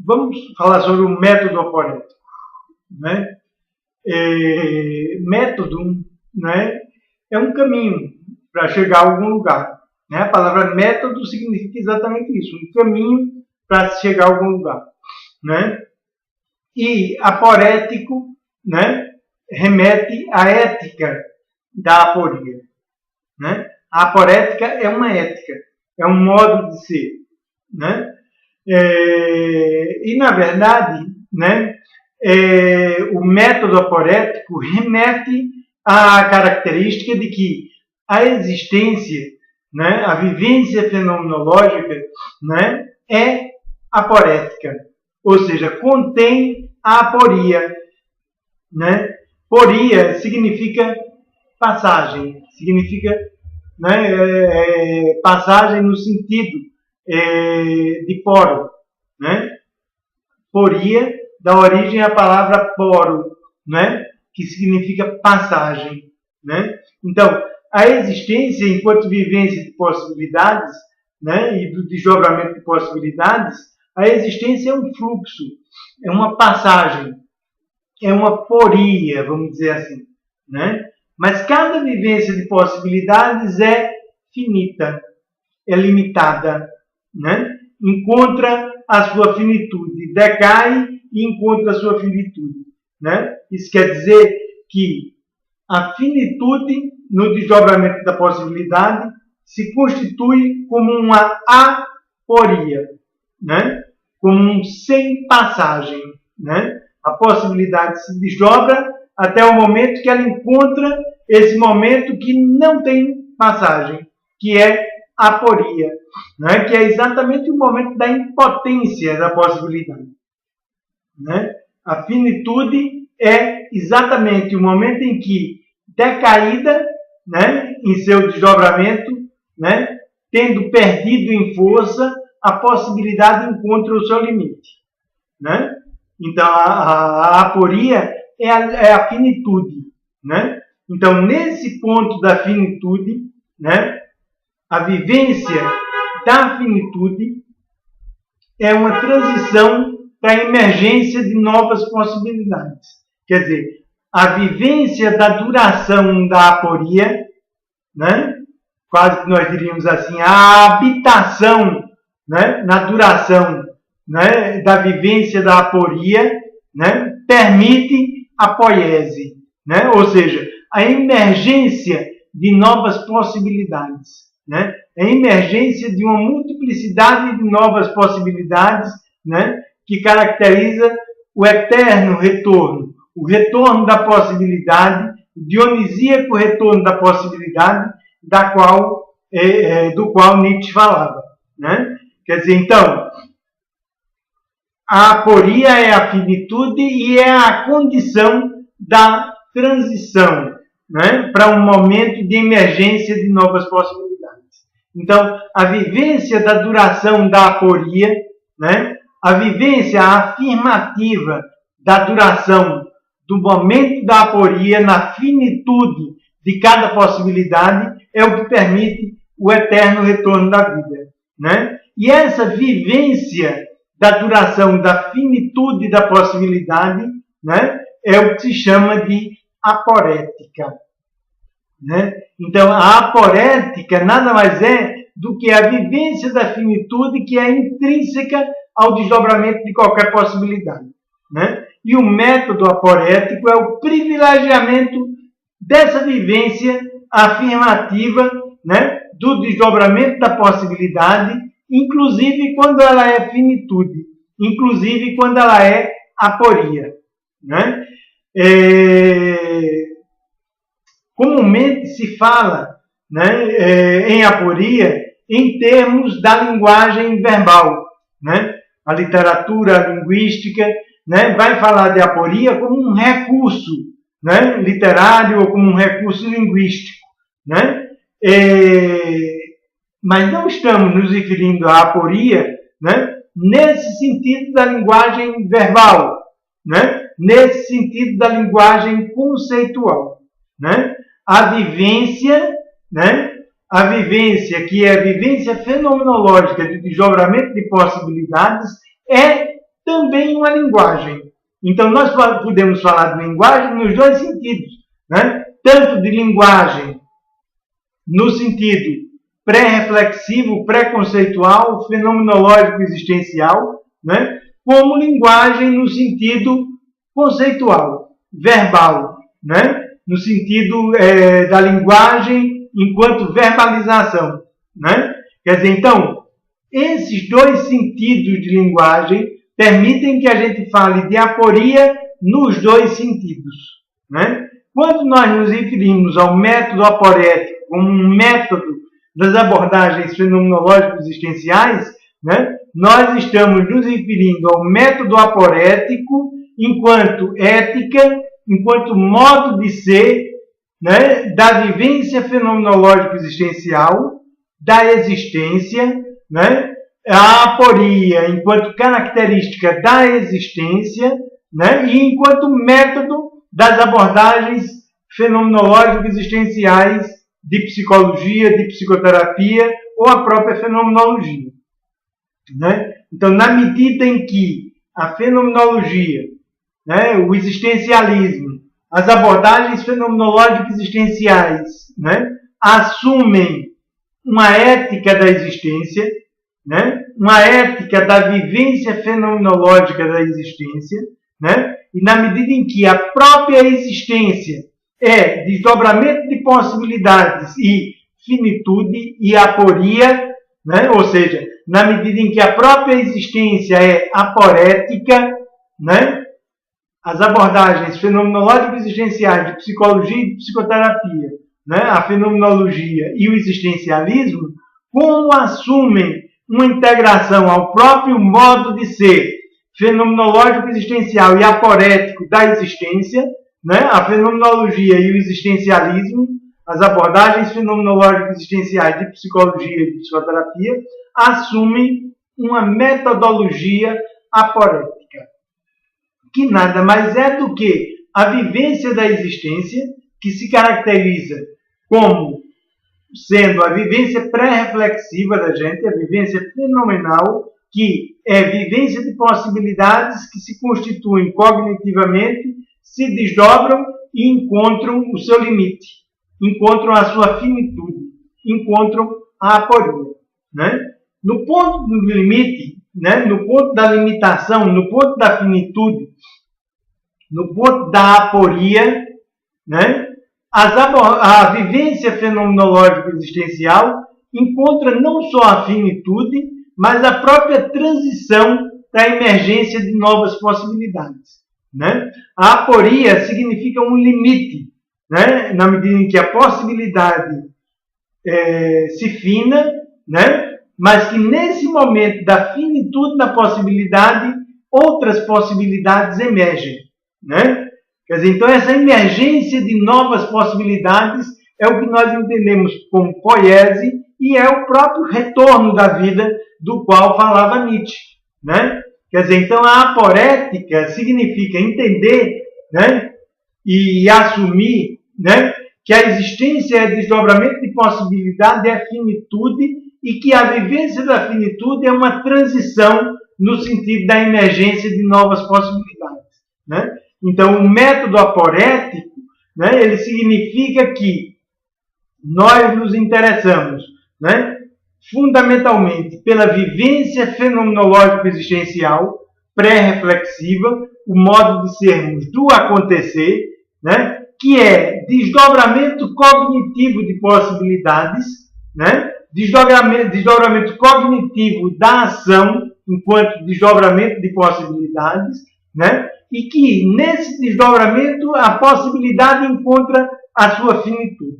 vamos falar sobre o método aporético, né? Método, né, é um caminho para chegar a algum lugar, né? A palavra método significa exatamente isso, um caminho para se chegar a algum lugar, né? E aporético, né, remete à ética da aporia, né? A aporética é uma ética, é um modo de ser, né? E na verdade, né, o método aporético remete à característica de que a existência, né, a vivência fenomenológica, né, é aporética, ou seja, contém a aporia, né? Poria significa passagem, significa, né, passagem no sentido de poro, né? Poria dá origem à palavra poro, né? Que significa passagem, né? Então, a existência enquanto vivência de possibilidades, né, e do desdobramento de possibilidades, a existência é um fluxo, é uma passagem, é uma poria, vamos dizer assim, né? Mas cada vivência de possibilidades é finita, é limitada, né? Encontra a sua finitude, decai e encontra a sua finitude, né? Isso quer dizer que a finitude no desdobramento da possibilidade se constitui como uma aporia, né? Como um sem passagem, né? A possibilidade se desdobra até o momento que ela encontra esse momento que não tem passagem, que é a aporia, né? Que é exatamente o momento da impotência da possibilidade, né? A finitude é exatamente o momento em que, decaída, né, em seu desdobramento, né, tendo perdido em força, a possibilidade encontra o seu limite, né? Então, a aporia é a finitude, né? Então, nesse ponto da finitude, né, a vivência da finitude é uma transição para a emergência de novas possibilidades. Quer dizer, a vivência da duração da aporia, né? Quase que nós diríamos assim, a habitação, né, na duração, né, da vivência da aporia, né, permite a poiese, né? Ou seja, a emergência de novas possibilidades, né? A emergência de uma multiplicidade de novas possibilidades, né, que caracteriza o eterno retorno, o retorno da possibilidade, o dionisíaco retorno da possibilidade, do qual Nietzsche falava, né? Quer dizer, então, a aporia é a finitude e é a condição da transição, né, para um momento de emergência de novas possibilidades. Então, a vivência da duração da aporia, né, a vivência afirmativa da duração do momento da aporia na finitude de cada possibilidade é o que permite o eterno retorno da vida, né? E essa vivência da duração da finitude da possibilidade, né, é o que se chama de aporética, né? Então, a aporética nada mais é do que a vivência da finitude que é intrínseca ao desdobramento de qualquer possibilidade, né? E o método aporético é o privilegiamento dessa vivência afirmativa, né, do desdobramento da possibilidade, inclusive quando ela é finitude, inclusive quando ela é aporia, né? Comumente se fala, né, em aporia em termos da linguagem verbal, né? A literatura, a linguística, né, vai falar de aporia como um recurso, né, literário ou como um recurso linguístico, né? Mas não estamos nos referindo à aporia, né, nesse sentido da linguagem verbal, né, nesse sentido da linguagem conceitual, né? A vivência, né, a vivência que é a vivência fenomenológica de desdobramento de possibilidades é também uma linguagem. Então, nós podemos falar de linguagem nos dois sentidos, né? Tanto de linguagem no sentido pré-reflexivo, pré-conceitual, fenomenológico existencial, né? Como linguagem no sentido conceitual, verbal, né? No sentido da linguagem enquanto verbalização, né? Quer dizer, então, esses dois sentidos de linguagem permitem que a gente fale de aporia nos dois sentidos, né? Quando nós nos referimos ao método aporético como um método das abordagens fenomenológico-existenciais, né, nós estamos nos referindo ao método aporético enquanto ética, enquanto modo de ser, né, da vivência fenomenológico-existencial, da existência, né, a aporia enquanto característica da existência, né, e enquanto método das abordagens fenomenológico-existenciais de psicologia, de psicoterapia ou a própria fenomenologia, né? Então, na medida em que a fenomenologia, né, o existencialismo, as abordagens fenomenológico-existenciais, né, assumem uma ética da existência, né, uma ética da vivência fenomenológica da existência, né, e na medida em que a própria existência é desdobramento de possibilidades e finitude e aporia, né, ou seja, na medida em que a própria existência é aporética, né, as abordagens fenomenológicas existenciais de psicologia e de psicoterapia, né, a fenomenologia e o existencialismo, como assumem uma integração ao próprio modo de ser fenomenológico existencial e aporético da existência, né, a fenomenologia e o existencialismo, as abordagens fenomenológicas existenciais de psicologia e de psicoterapia, assumem uma metodologia aporética, que nada mais é do que a vivência da existência, que se caracteriza como sendo a vivência pré-reflexiva da gente, a vivência fenomenal, que é vivência de possibilidades que se constituem cognitivamente, se desdobram e encontram o seu limite, encontram a sua finitude, encontram a aporia, né? No ponto do limite, né, no ponto da limitação, no ponto da finitude, no ponto da aporia, né, a vivência fenomenológica existencial encontra não só a finitude, mas a própria transição para a emergência de novas possibilidades, né? A aporia significa um limite, né, na medida em que a possibilidade se fina, né, mas que nesse momento da finitude da possibilidade, outras possibilidades emergem, né? Quer dizer, então essa emergência de novas possibilidades é o que nós entendemos como poiese e é o próprio retorno da vida do qual falava Nietzsche, né? Quer dizer, então a aporética significa entender, né, e assumir, né, que a existência é desdobramento de possibilidade, é finitude, e que a vivência da finitude é uma transição no sentido da emergência de novas possibilidades, né? Então, o método aporético, né, ele significa que nós nos interessamos, né, fundamentalmente pela vivência fenomenológico-existencial pré-reflexiva, o modo de sermos do acontecer, né, que é desdobramento cognitivo de possibilidades, né, desdobramento cognitivo da ação enquanto desdobramento de possibilidades, né, e que nesse desdobramento a possibilidade encontra a sua finitude,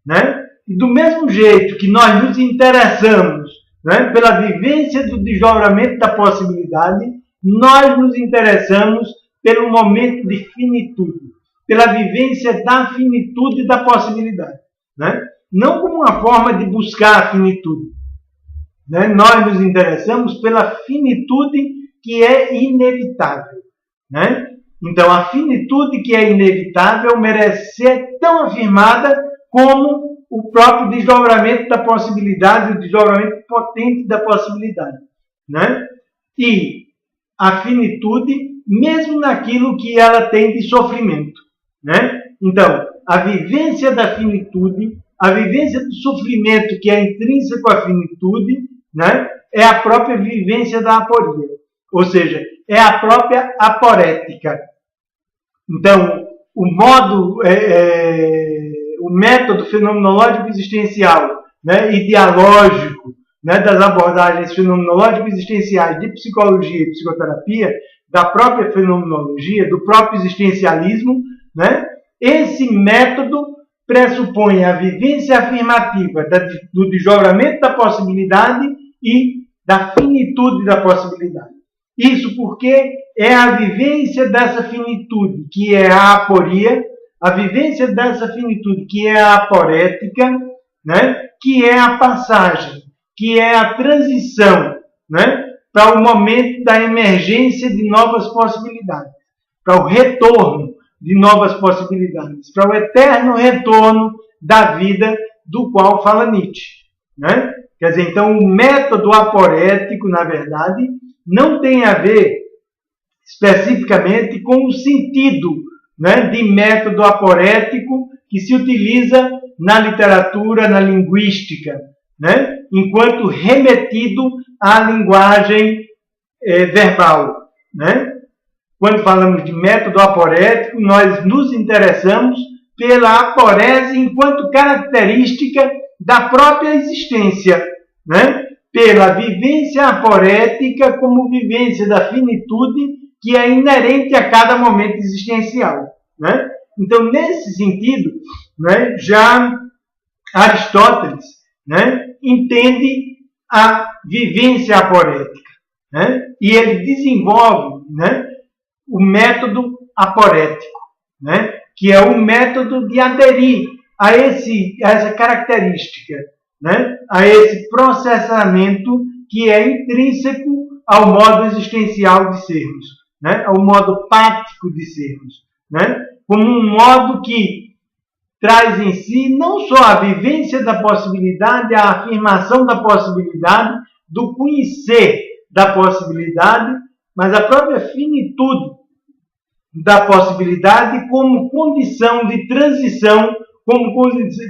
né? E do mesmo jeito que nós nos interessamos, né, pela vivência do desdobramento da possibilidade, nós nos interessamos pelo momento de finitude, pela vivência da finitude da possibilidade, né? Não como uma forma de buscar a finitude, né? Nós nos interessamos pela finitude que é inevitável, né? Então, a finitude que é inevitável merece ser tão afirmada como o próprio desdobramento da possibilidade, o desdobramento potente da possibilidade, né? E a finitude, mesmo naquilo que ela tem de sofrimento, né? Então, a vivência da finitude, a vivência do sofrimento que é intrínseco à finitude, né? É a própria vivência da aporia, ou seja, é a própria aporética. Então, o método fenomenológico existencial, né, e dialógico, né, das abordagens fenomenológico-existenciais de psicologia e psicoterapia, da própria fenomenologia, do próprio existencialismo, né, esse método pressupõe a vivência afirmativa do desdobramento da possibilidade e da finitude da possibilidade. Isso porque é a vivência dessa finitude, que é a aporia, a vivência dessa finitude, que é a aporética, né, que é a passagem, que é a transição, né, para o momento da emergência de novas possibilidades, para o retorno de novas possibilidades, para o eterno retorno da vida do qual fala Nietzsche, né? Quer dizer, então o método aporético, na verdade, não tem a ver especificamente com o sentido, né, de método aporético que se utiliza na literatura, na linguística, né, enquanto remetido à linguagem verbal, né? Quando falamos de método aporético, nós nos interessamos pela aporese enquanto característica da própria existência, né? Pela vivência aporética como vivência da finitude que é inerente a cada momento existencial, né? Então, nesse sentido, né, já Aristóteles, né, entende a vivência aporética, né? E ele desenvolve, né, o método aporético, né, que é o método de aderir a essa característica, né, a esse processamento que é intrínseco ao modo existencial de sermos, né, ao modo prático de sermos, né, como um modo que traz em si não só a vivência da possibilidade, a afirmação da possibilidade, do conhecer da possibilidade, mas a própria finitude da possibilidade como condição de transição, como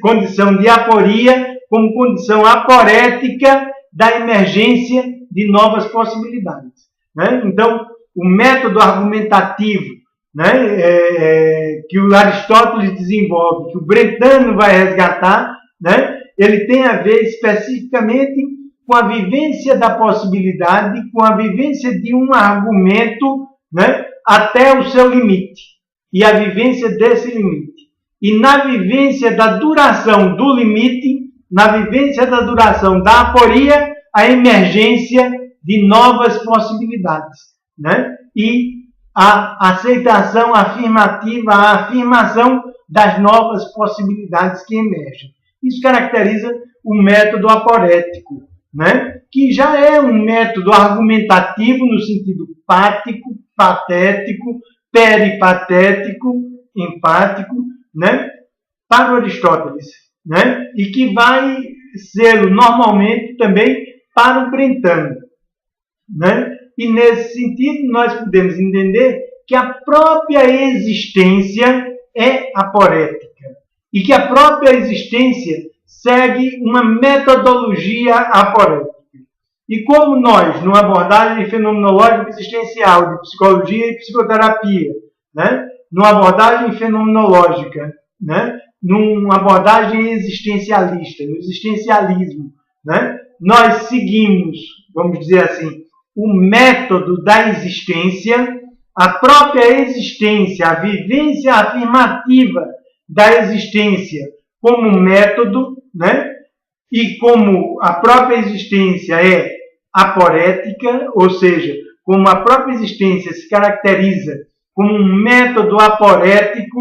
condição de aporia, como condição aporética da emergência de novas possibilidades, né? Então, o método argumentativo, né, que o Aristóteles desenvolve, que o Brentano vai resgatar, né, ele tem a ver especificamente com a vivência da possibilidade, com a vivência de um argumento, né, até o seu limite, e a vivência desse limite. E na vivência da duração do limite, na vivência da duração da aporia, a emergência de novas possibilidades, né? E a aceitação afirmativa, a afirmação das novas possibilidades que emergem. Isso caracteriza o método aporético, né? Que já é um método argumentativo no sentido pático, patético, peripatético, empático, né? Para o Aristóteles, né? E que vai ser normalmente também para o Brentano, né? E nesse sentido nós podemos entender que a própria existência é aporética e que a própria existência segue uma metodologia aporética. E como nós, numa abordagem fenomenológica existencial de psicologia e psicoterapia, né, numa abordagem fenomenológica, né, numa abordagem existencialista, no existencialismo, né, nós seguimos, vamos dizer assim, o método da existência, a própria existência, a vivência afirmativa da existência como método, né, e como a própria existência é aporética, ou seja, como a própria existência se caracteriza como um método aporético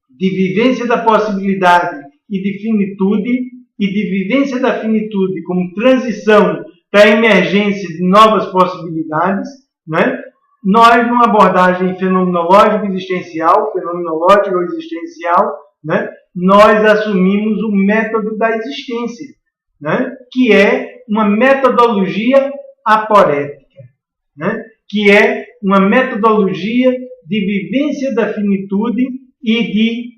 de vivência da possibilidade e de finitude, e de vivência da finitude como transição para a emergência de novas possibilidades, né? Nós, numa abordagem fenomenológica existencial, fenomenológica ou existencial, né, nós assumimos o método da existência, né, que é uma metodologia aporética, né, que é uma metodologia de vivência da finitude e de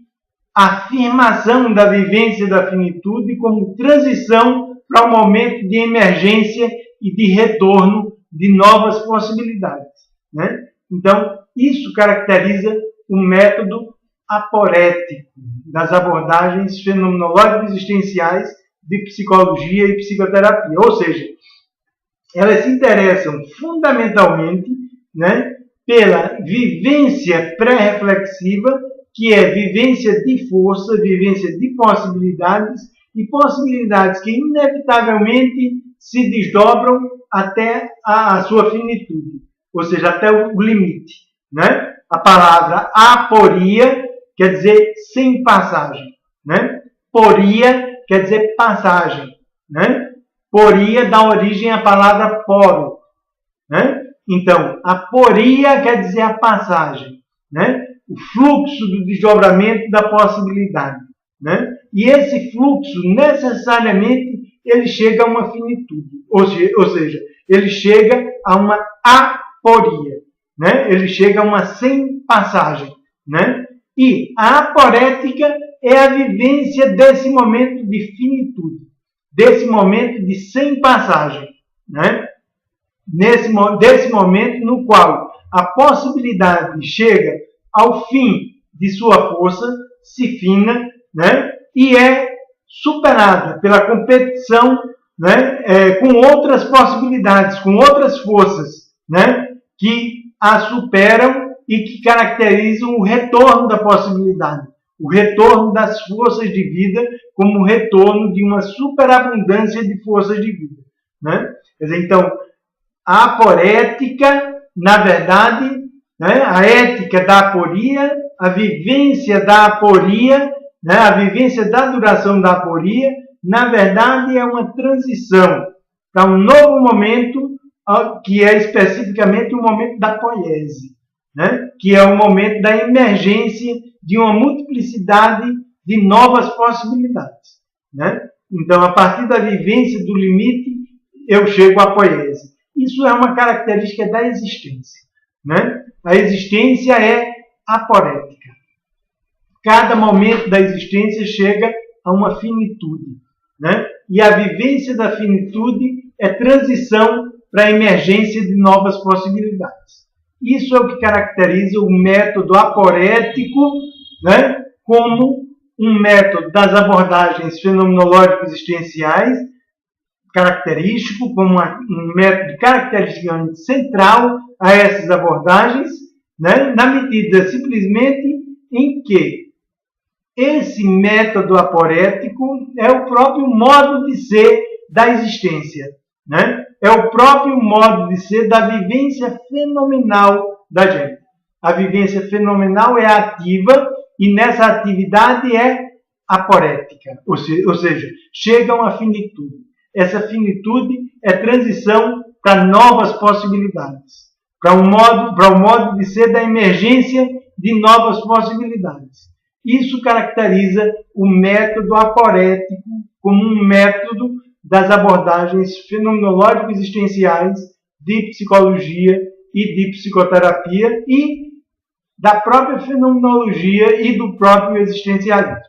afirmação da vivência da finitude como transição para um momento de emergência e de retorno de novas possibilidades, né? Então, isso caracteriza o método aporético das abordagens fenomenológico-existenciais de psicologia e psicoterapia. Ou seja, elas se interessam fundamentalmente, né, pela vivência pré-reflexiva, que é vivência de força, vivência de possibilidades, e possibilidades que inevitavelmente se desdobram até a sua finitude, ou seja, até o limite, né? A palavra aporia quer dizer sem passagem, né? Poria quer dizer passagem, né? Poria dá origem à palavra poro, né? Então, a poria quer dizer a passagem, né? O fluxo do desdobramento da possibilidade, né? E esse fluxo, necessariamente, ele chega a uma finitude, ou seja, ele chega a uma aporia, né? Ele chega a uma sem passagem, né? E a aporética é a vivência desse momento de finitude, desse momento de sem passagem, né? Desse momento no qual a possibilidade chega ao fim de sua força, se fina, né? E é superada pela competição, né? Com outras possibilidades, com outras forças, né? Que a superam e que caracterizam o retorno da possibilidade, o retorno das forças de vida como o retorno de uma superabundância de forças de vida, né? Quer dizer, então, a aporética, na verdade, né, a ética da aporia, a vivência da aporia, né, a vivência da duração da aporia, na verdade, é uma transição para um novo momento, que é especificamente o momento da poiese, né, que é o momento da emergência de uma multiplicidade de novas possibilidades, né? Então, a partir da vivência do limite, eu chego à poiese. Isso é uma característica da existência, né? A existência é aporética. Cada momento da existência chega a uma finitude, né? E a vivência da finitude é transição para a emergência de novas possibilidades. Isso é o que caracteriza o método aporético, né, como um método das abordagens fenomenológico-existenciais, característico, como um método caracteristicamente central a essas abordagens, né, na medida simplesmente em que esse método aporético é o próprio modo de ser da existência, né? É o próprio modo de ser da vivência fenomenal da gente. A vivência fenomenal é ativa e nessa atividade é aporética, ou seja, chega a uma finitude. Essa finitude é transição para novas possibilidades, para o modo de ser da emergência de novas possibilidades. Isso caracteriza o método aporético como um método das abordagens fenomenológico-existenciais de psicologia e de psicoterapia e da própria fenomenologia e do próprio existencialismo.